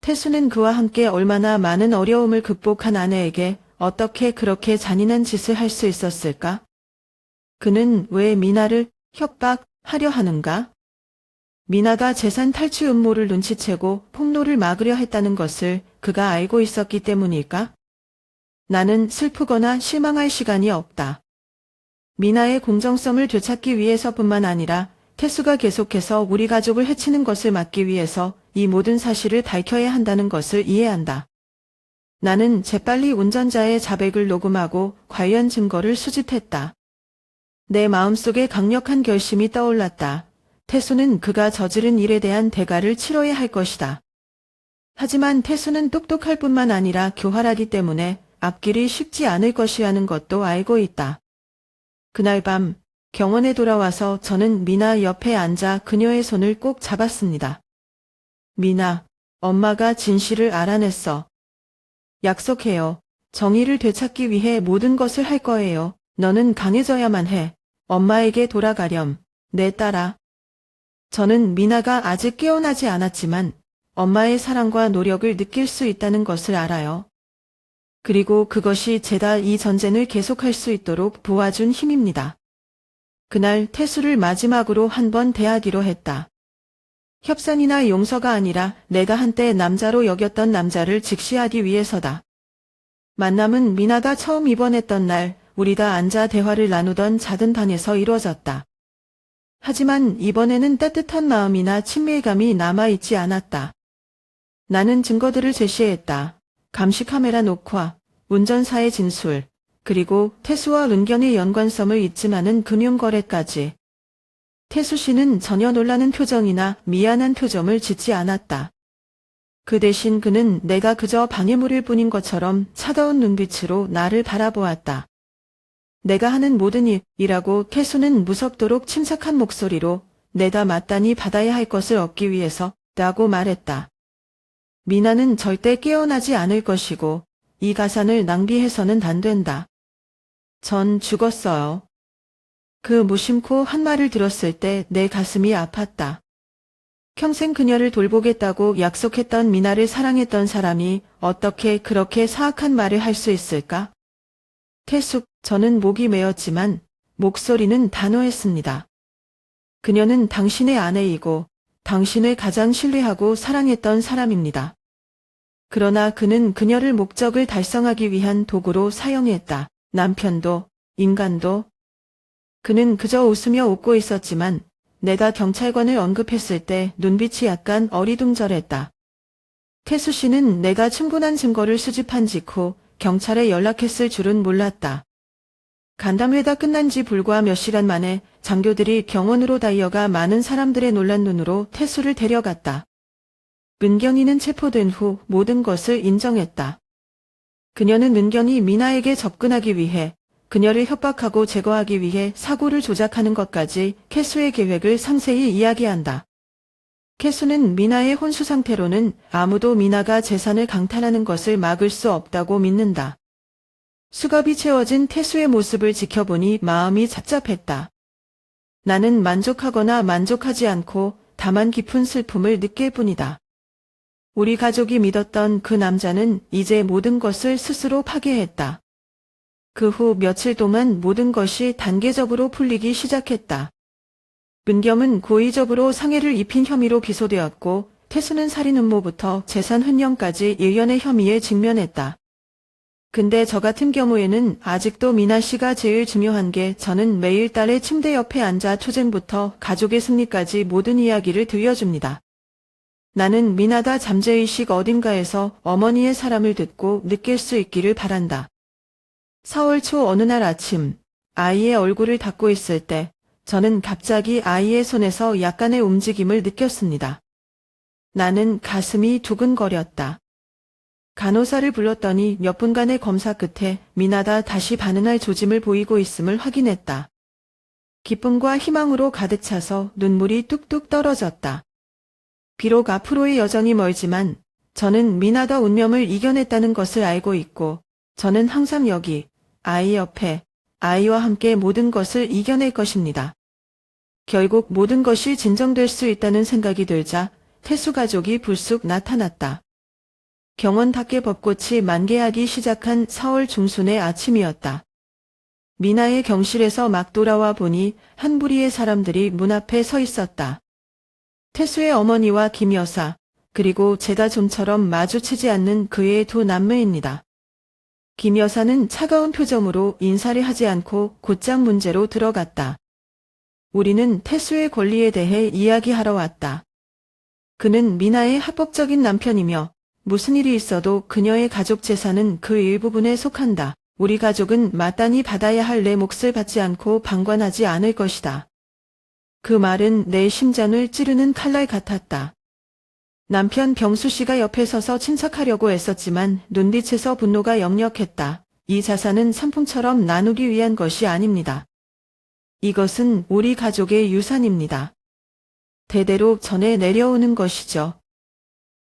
태수는 그와 함께 얼마나 많은 어려움을 극복한 아내에게 어떻게 그렇게 잔인한 짓을 할 수 있었을까? 그는 왜 미나를 협박하려 하는가? 미나가 재산 탈취 음모를 눈치채고 폭로를 막으려 했다는 것을 그가 알고 있었기 때문일까? 나는 슬프거나 실망할 시간이 없다. 미나의 공정성을 되찾기 위해서뿐만 아니라 태수가 계속해서 우리 가족을 해치는 것을 막기 위해서 이 모든 사실을 밝혀야 한다는 것을 이해한다. 나는 재빨리 운전자의 자백을 녹음하고 관련 증거를 수집했다. 내 마음속에 강력한 결심이 떠올랐다. 태수는 그가 저지른 일에 대한 대가를 치러야 할 것이다. 하지만 태수는 똑똑할 뿐만 아니라 교활하기 때문에 앞길이 쉽지 않을 것이라는 것도 알고 있다. 그날 밤 경원에 돌아와서 저는 미나 옆에 앉아 그녀의 손을 꼭 잡았습니다. 미나, 엄마가 진실을 알아냈어. 약속해요. 정의를 되찾기 위해 모든 것을 할 거예요. 너는 강해져야만 해. 엄마에게 돌아가렴. 내 딸아. 저는 미나가 아직 깨어나지 않았지만 엄마의 사랑과 노력을 느낄 수 있다는 것을 알아요. 그리고 그것이 제가 이 전쟁을 계속할 수 있도록 도와준 힘입니다. 그날 태수를 마지막으로 한 번 대하기로 했다. 협상이나 용서가 아니라 내가 한때 남자로 여겼던 남자를 직시하기 위해서다. 만남은 미나가 처음 입원했던 날 우리가 앉아 대화를 나누던 작은 방에서 이루어졌다. 하지만 이번에는 따뜻한 마음이나 친밀감이 남아있지 않았다. 나는 증거들을 제시했다. 감시 카메라 녹화, 운전사의 진술, 그리고 태수와 은견의 연관성을 잊지마는 금융거래까지. 태수 씨는 전혀 놀라는 표정이나 미안한 표정을 짓지 않았다. 그 대신 그는 내가 그저 방해물일 뿐인 것처럼 차가운 눈빛으로 나를 바라보았다. 내가 하는 모든 일이라고 태수는 무섭도록 침착한 목소리로 내가 마땅히 받아야 할 것을 얻기 위해서 라고 말했다. 미나는 절대 깨어나지 않을 것이고 이 가산을 낭비해서는 안 된다. 전 죽었어요. 그 무심코 한 말을 들었을 때 내 가슴이 아팠다. 평생 그녀를 돌보겠다고 약속했던 미나를 사랑했던 사람이 어떻게 그렇게 사악한 말을 할 수 있을까? 태숙, 저는 목이 메었지만 목소리는 단호했습니다. 그녀는 당신의 아내이고 당신을 가장 신뢰하고 사랑했던 사람입니다. 그러나 그는 그녀를 목적을 달성하기 위한 도구로 사용했다. 남편도, 인간도. 그는 그저 웃으며 웃고 있었지만 내가 경찰관을 언급했을 때 눈빛이 약간 어리둥절했다. 태수 씨는 내가 충분한 증거를 수집한 직후 경찰에 연락했을 줄은 몰랐다. 간담회가 끝난 지 불과 몇 시간 만에 장교들이 경원으로 달려가 많은 사람들의 놀란 눈으로 태수를 데려갔다. 은견이는 체포된 후 모든 것을 인정했다. 그녀는 은견이 미나에게 접근하기 위해 그녀를 협박하고 제거하기 위해 사고를 조작하는 것까지 캐수의 계획을 상세히 이야기한다. 캐수는 미나의 혼수 상태로는 아무도 미나가 재산을 강탈하는 것을 막을 수 없다고 믿는다. 수갑이 채워진 태수의 모습을 지켜보니 마음이 착잡했다. 나는 만족하거나 만족하지 않고 다만 깊은 슬픔을 느낄 뿐이다. 우리 가족이 믿었던 그 남자는 이제 모든 것을 스스로 파괴했다. 그 후 며칠 동안 모든 것이 단계적으로 풀리기 시작했다. 은겸은 고의적으로 상해를 입힌 혐의로 기소되었고 태수는 살인 음모부터 재산 횡령까지 일련의 혐의에 직면했다. 근데 저 같은 경우에는 아직도 미나 씨가 제일 중요한 게 저는 매일 딸의 침대 옆에 앉아 투쟁부터 가족의 승리까지 모든 이야기를 들려줍니다. 나는 미나가 잠재의식 어딘가에서 어머니의 사람을 듣고 느낄 수 있기를 바란다. 4월 초 어느 날 아침 아이의 얼굴을 닦고 있을 때 저는 갑자기 아이의 손에서 약간의 움직임을 느꼈습니다. 나는 가슴이 두근거렸다. 간호사를 불렀더니 몇 분간의 검사 끝에 미나가 다시 반응할 조짐을 보이고 있음을 확인했다. 기쁨과 희망으로 가득 차서 눈물이 뚝뚝 떨어졌다. 비록 앞으로의 여정이 멀지만 저는 미나가 운명을 이겨냈다는 것을 알고 있고 저는 항상 여기 아이 옆에 아이와 함께 모든 것을 이겨낼 것입니다. 결국 모든 것이 진정될 수 있다는 생각이 들자 태수 가족이 불쑥 나타났다. 경원 밖에 벚꽃이 만개하기 시작한 4월 중순의 아침이었다. 미나의 경실에서 막 돌아와 보니 한 무리의 사람들이 문 앞에 서 있었다. 태수의 어머니와 김 여사, 그리고 제가 좀처럼 마주치지 않는 그의 두 남매입니다. 김 여사는 차가운 표정으로 인사를 하지 않고 곧장 문제로 들어갔다. 우리는 태수의 권리에 대해 이야기하러 왔다. 그는 미나의 합법적인 남편이며 무슨 일이 있어도 그녀의 가족 재산은 그 일부분에 속한다. 우리 가족은 마땅히 받아야 할 내 몫을 받지 않고 방관하지 않을 것이다. 그 말은 내 심장을 찌르는 칼날 같았다. 남편 병수 씨가 옆에 서서 침착하려고 애썼지만 눈빛에서 분노가 역력했다. 이 자산은 상품처럼 나누기 위한 것이 아닙니다. 이것은 우리 가족의 유산입니다. 대대로 전해 내려오는 것이죠.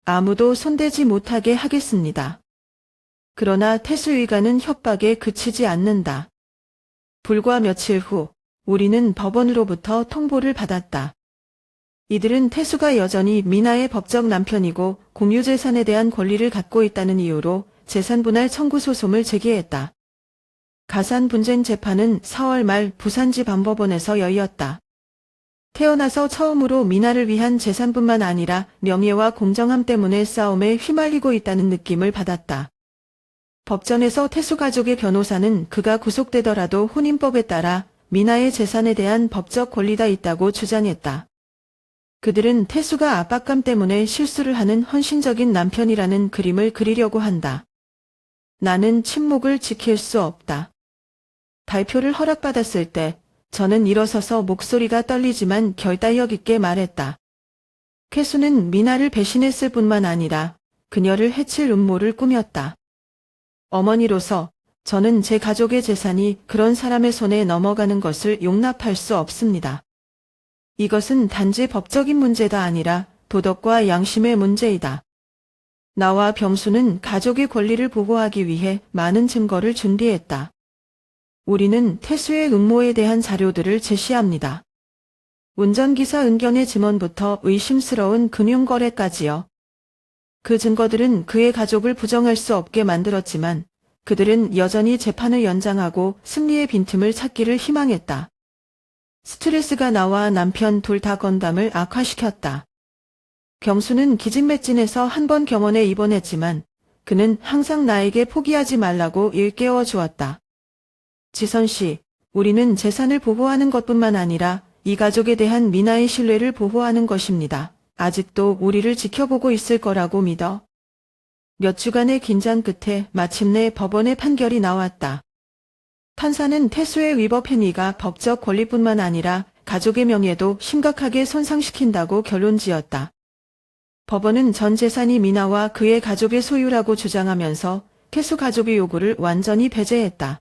아무도 손대지 못하게 하겠습니다. 그러나 태수위가는 협박에 그치지 않는다. 불과 며칠 후 우리는 법원으로부터 통보를 받았다. 이들은 태수가 여전히 미나의 법적 남편이고 공유재산에 대한 권리를 갖고 있다는 이유로 재산분할 청구 소송을 제기했다. 가산분쟁 재판은 4월 말 부산지방법원에서 열렸다. 태어나서 처음으로 미나를 위한 재산뿐만 아니라 명예와 공정함 때문에 싸움에 휘말리고 있다는 느낌을 받았다. 법전에서 태수 가족의 변호사는 그가 구속되더라도 혼인법에 따라 미나의 재산에 대한 법적 권리가 있다고 주장했다. 그들은 태수가 압박감 때문에 실수를 하는 헌신적인 남편이라는 그림을 그리려고 한다. 나는 침묵을 지킬 수 없다. 발표를 허락받았을 때 저는 일어서서 목소리가 떨리지만 결단력 있게 말했다. 쾌수는 미나를 배신했을 뿐만 아니라 그녀를 해칠 음모를 꾸몄다. 어머니로서 저는 제 가족의 재산이 그런 사람의 손에 넘어가는 것을 용납할 수 없습니다. 이것은 단지 법적인 문제가 아니라 도덕과 양심의 문제이다. 나와 병수는 가족의 권리를 보호하기 위해 많은 증거를 준비했다. 우리는 태수의 음모에 대한 자료들을 제시합니다. 운전기사 은견의 증언부터 의심스러운 금융거래까지요. 그 증거들은 그의 가족을 부정할 수 없게 만들었지만 그들은 여전히 재판을 연장하고 승리의 빈틈을 찾기를 희망했다. 스트레스가 나와 남편 둘 다 건강을 악화시켰다. 병수는 기진맥진해서 한 번 병원에 입원했지만 그는 항상 나에게 포기하지 말라고 일깨워 주었다. 지선 씨, 우리는 재산을 보호하는 것뿐만 아니라 이 가족에 대한 미나의 신뢰를 보호하는 것입니다. 아직도 우리를 지켜보고 있을 거라고 믿어. 몇 주간의 긴장 끝에 마침내 법원의 판결이 나왔다. 판사는 태수의 위법 행위가 법적 권리뿐만 아니라 가족의 명예도 심각하게 손상시킨다고 결론지었다. 법원은 전 재산이 미나와 그의 가족의 소유라고 주장하면서 태수 가족의 요구를 완전히 배제했다.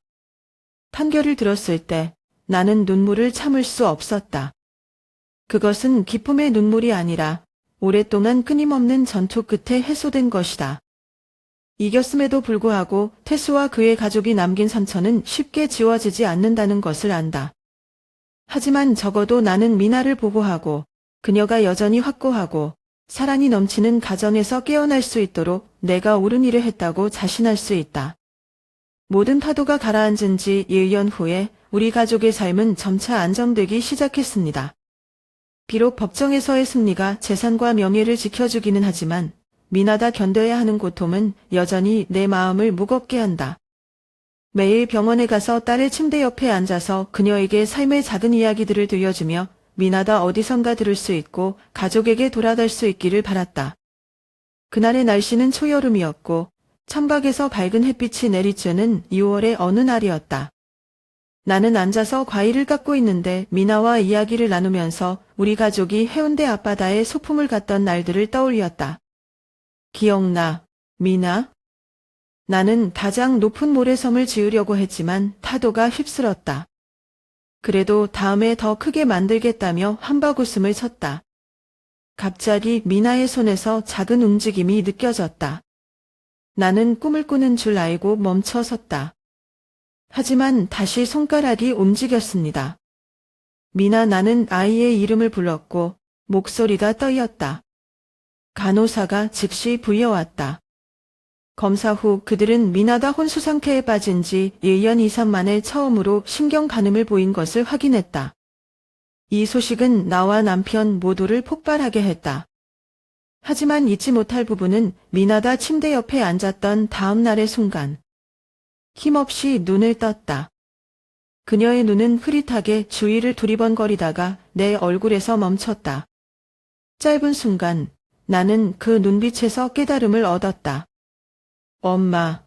판결을 들었을 때 나는 눈물을 참을 수 없었다. 그것은 기쁨의 눈물이 아니라 오랫동안 끊임없는 전투 끝에 해소된 것이다. 이겼음에도 불구하고 태수와 그의 가족이 남긴 상처는 쉽게 지워지지 않는다는 것을 안다. 하지만 적어도 나는 미나를 보호하고 그녀가 여전히 확고하고 사랑이 넘치는 가정에서 깨어날 수 있도록 내가 옳은 일을 했다고 자신할 수 있다. 모든 파도가 가라앉은 지 1년 후에 우리 가족의 삶은 점차 안정되기 시작했습니다. 비록 법정에서의 승리가 재산과 명예를 지켜주기는 하지만 미나가 견뎌야 하는 고통은 여전히 내 마음을 무겁게 한다. 매일 병원에 가서 딸의 침대 옆에 앉아서 그녀에게 삶의 작은 이야기들을 들려주며 미나가 어디선가 들을 수 있고 가족에게 돌아갈 수 있기를 바랐다. 그날의 날씨는 초여름이었고 창밖에서 밝은 햇빛이 내리쬐는 6월의 어느 날이었다. 나는 앉아서 과일을 깎고 있는데 미나와 이야기를 나누면서 우리 가족이 해운대 앞바다에 소풍을 갔던 날들을 떠올렸다. 기억나, 미나? 나는 가장 높은 모래섬을 지으려고 했지만 타도가 휩쓸었다. 그래도 다음에 더 크게 만들겠다며 한바구음을 쳤다. 갑자기 미나의 손에서 작은 움직임이 느껴졌다. 나는 꿈을 꾸는 줄 알고 멈춰 섰다. 하지만 다시 손가락이 움직였습니다. 미나, 나는 아이의 이름을 불렀고 목소리가 떨렸다. 간호사가 즉시 부여왔다. 검사 후 그들은 미나가 혼수 상태에 빠진 지 1년 이상 만에 처음으로 신경 가늠을 보인 것을 확인했다. 이 소식은 나와 남편 모두를 폭발하게 했다. 하지만 잊지 못할 부분은 미나가 침대 옆에 앉았던 다음 날의 순간. 힘없이 눈을 떴다. 그녀의 눈은 흐릿하게 주위를 두리번거리다가 내 얼굴에서 멈췄다. 짧은 순간 나는 그 눈빛에서 깨달음을 얻었다. 엄마.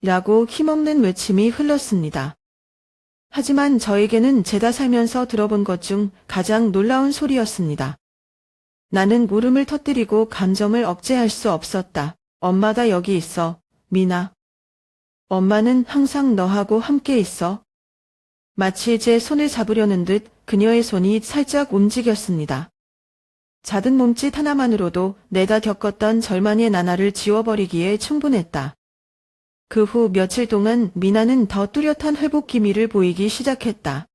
라고 힘없는 외침이 흘렀습니다. 하지만 저에게는 제가 살면서 들어본 것 중 가장 놀라운 소리였습니다. 나는 울음을 터뜨리고 감정을 억제할 수 없었다. 엄마가 여기 있어, 미나. 엄마는 항상 너하고 함께 있어. 마치 제 손을 잡으려는 듯 그녀의 손이 살짝 움직였습니다. 작은 몸짓 하나만으로도 내가 겪었던 절망의 나날을 지워버리기에 충분했다. 그 후 며칠 동안 미나는 더 뚜렷한 회복 기미를 보이기 시작했다.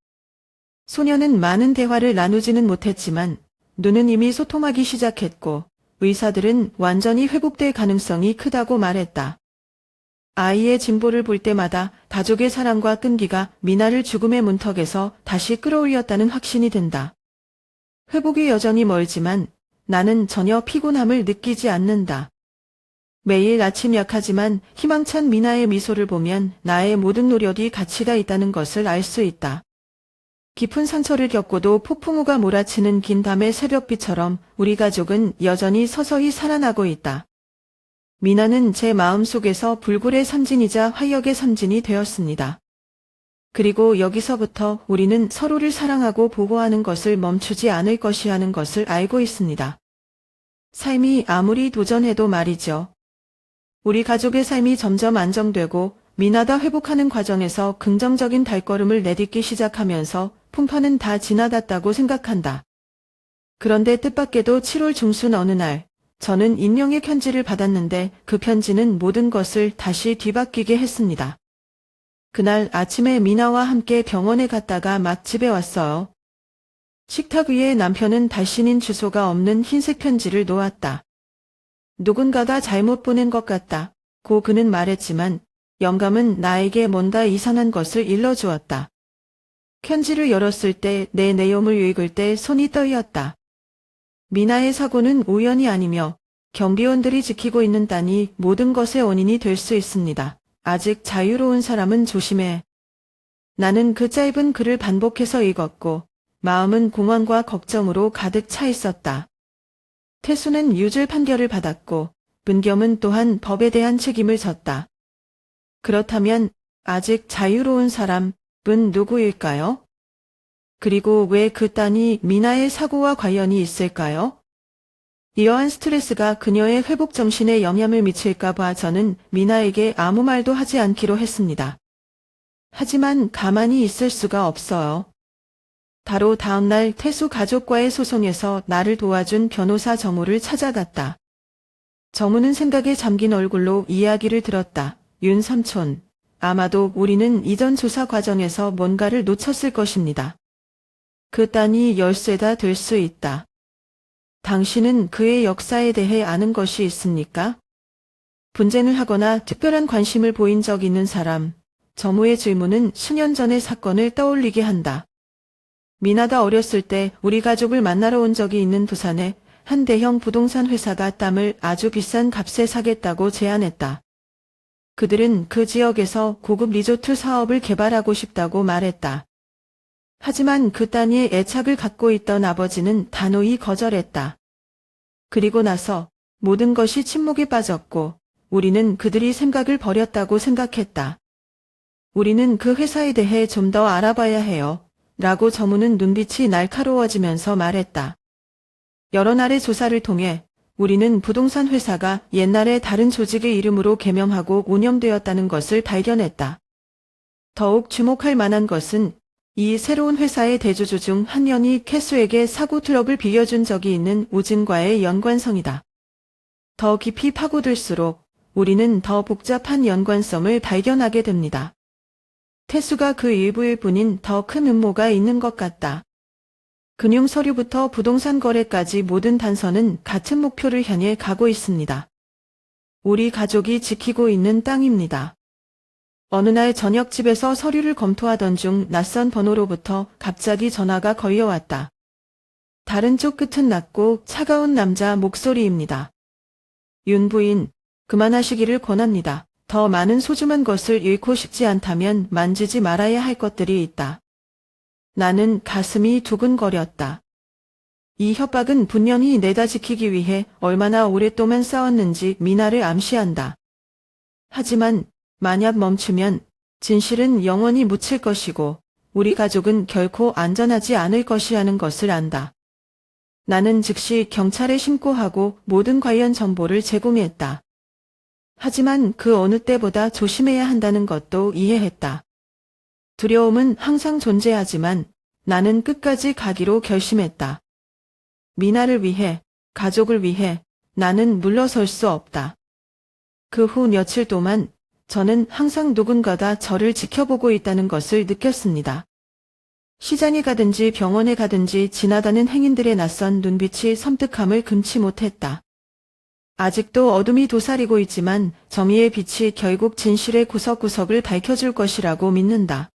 소녀는 많은 대화를 나누지는 못했지만 눈은 이미 소통하기 시작했고 의사들은 완전히 회복될 가능성이 크다고 말했다. 아이의 진보를 볼 때마다 가족의 사랑과 끈기가 미나를 죽음의 문턱에서 다시 끌어올렸다는 확신이 든다. 회복이 여전히 멀지만 나는 전혀 피곤함을 느끼지 않는다. 매일 아침 약하지만 희망찬 미나의 미소를 보면 나의 모든 노력이 가치가 있다는 것을 알 수 있다. 깊은 상처를 겪고도 폭풍우가 몰아치는 긴 밤의 새벽비처럼 우리 가족은 여전히 서서히 살아나고 있다. 미나는 제 마음속에서 불굴의 선진이자 화역의 선진이 되었습니다. 그리고 여기서부터 우리는 서로를 사랑하고 보호하는 것을 멈추지 않을 것이라는 것을 알고 있습니다. 삶이 아무리 도전해도 말이죠. 우리 가족의 삶이 점점 안정되고 미나가 회복하는 과정에서 긍정적인 발걸음을 내딛기 시작하면서 풍파는 다 지나갔다고 생각한다. 그런데 뜻밖에도 7월 중순 어느 날 저는 익명의 편지를 받았는데 그 편지는 모든 것을 다시 뒤바뀌게 했습니다. 그날 아침에 미나와 함께 병원에 갔다가 막 집에 왔어요. 식탁 위에 남편은 발신인 주소가 없는 흰색 편지를 놓았다. 누군가가 잘못 보낸 것 같다. 고 그는 말했지만 영감은 나에게 뭔가 이상한 것을 일러주었다. 편지를 열었을 때 내 내용을 읽을 때 손이 떨렸다. 미나의 사고는 우연이 아니며 경비원들이 지키고 있는 딸이 모든 것의 원인이 될 수 있습니다. 아직 자유로운 사람은 조심해. 나는 그 짧은 글을 반복해서 읽었고 마음은 공황과 걱정으로 가득 차 있었다. 태수는 유죄 판결을 받았고 문겸은 또한 법에 대한 책임을 졌다. 그렇다면 아직 자유로운 사람은 누구일까요? 그리고 왜 그 딸이 미나의 사고와 관련이 있을까요? 이러한 스트레스가 그녀의 회복 정신에 영향을 미칠까 봐 저는 미나에게 아무 말도 하지 않기로 했습니다. 하지만 가만히 있을 수가 없어요. 바로 다음날 태수 가족과의 소송에서 나를 도와준 변호사 정우를 찾아갔다. 정우는 생각에 잠긴 얼굴로 이야기를 들었다. 윤 삼촌, 아마도 우리는 이전 조사 과정에서 뭔가를 놓쳤을 것입니다. 그 딸이 열쇠가 될 수 있다. 당신은 그의 역사에 대해 아는 것이 있습니까? 분쟁을 하거나 특별한 관심을 보인 적 있는 사람. 정우의 질문은 수년 전의 사건을 떠올리게 한다. 미나가 어렸을 때 우리 가족을 만나러 온 적이 있는 부산에 한 대형 부동산 회사가 땅을 아주 비싼 값에 사겠다고 제안했다. 그들은 그 지역에서 고급 리조트 사업을 개발하고 싶다고 말했다. 하지만 그 땅에 애착을 갖고 있던 아버지는 단호히 거절했다. 그리고 나서 모든 것이 침묵에 빠졌고 우리는 그들이 생각을 버렸다고 생각했다. 우리는 그 회사에 대해 좀 더 알아봐야 해요. 라고 정우는 눈빛이 날카로워지면서 말했다. 여러 날의 조사를 통해 우리는 부동산 회사가 옛날에 다른 조직의 이름으로 개명하고 운영되었다는 것을 발견했다. 더욱 주목할 만한 것은 이 새로운 회사의 대주주 중 한 명이 캐수에게 사고 트럭을 빌려준 적이 있는 우진과의 연관성이다. 더 깊이 파고들수록 우리는 더 복잡한 연관성을 발견하게 됩니다. 태수가 그 일부일 뿐인 더 큰 음모가 있는 것 같다. 금융 서류부터 부동산 거래까지 모든 단서는 같은 목표를 향해 가고 있습니다. 우리 가족이 지키고 있는 땅입니다. 어느 날 저녁 집에서 서류를 검토하던 중 낯선 번호로부터 갑자기 전화가 걸려왔다. 다른 쪽 끝은 낮고 차가운 남자 목소리입니다. 윤 부인, 그만하시기를 권합니다. 더 많은 소중한 것을 잃고 싶지 않다면 만지지 말아야 할 것들이 있다. 나는 가슴이 두근거렸다. 이 협박은 분명히 내가 지키기 위해 얼마나 오랫동안 싸웠는지 미나를 암시한다. 하지만 만약 멈추면 진실은 영원히 묻힐 것이고 우리 가족은 결코 안전하지 않을 것이라는 것을 안다. 나는 즉시 경찰에 신고하고 모든 관련 정보를 제공했다. 하지만 그 어느 때보다 조심해야 한다는 것도 이해했다. 두려움은 항상 존재하지만 나는 끝까지 가기로 결심했다. 미나를 위해, 가족을 위해 나는 물러설 수 없다. 그 후 며칠 동안 저는 항상 누군가가 저를 지켜보고 있다는 것을 느꼈습니다. 시장에 가든지 병원에 가든지 지나가는 행인들의 낯선 눈빛이 섬뜩함을 금치 못했다. 아직도 어둠이 도사리고 있지만 정의의 빛이 결국 진실의 구석구석을 밝혀줄 것이라고 믿는다.